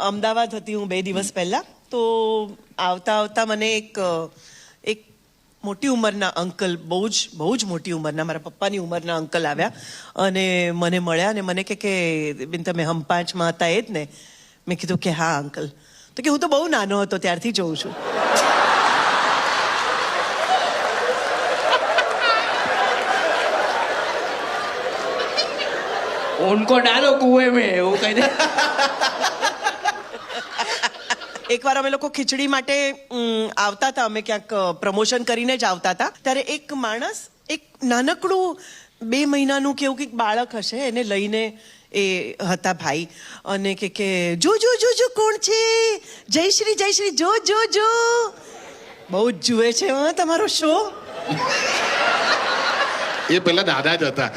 અમદાવાદ હતી હું 2 દિવસ પહેલા. તો આવતા આવતા મને એક મોટી ઉંમરના અંકલ, બહુ જ મોટી ઉંમરના, મારા પપ્પાની ઉંમરના અંકલ આવ્યા અને મને મળ્યા અને મને કે બેન તમે હમ પાંચમાં હતા એ જ ને? મેં કીધું કે હા અંકલ. તો કે હું તો બહુ નાનો હતો ત્યારથી જોઉં છું. उनको डालो कुएं में એવું કહી દે. એકવાર અમે લોકો ખીચડી માટે આવતા હતા, અમે ક્યાંક પ્રમોશન કરીને જ આવતા હતા, ત્યારે એક માણસ, એક નાનકડું 2 મહિનાનું કેવું કંઈક બાળક હશે, એને લઈને એ હતા ભાઈ, અને કે જો જો જો જો કોણ છે, જયશ્રી જો જો જો. બહુ જ જુએ છે હા તમારો શો. એ પેલા દાદા જ હતા.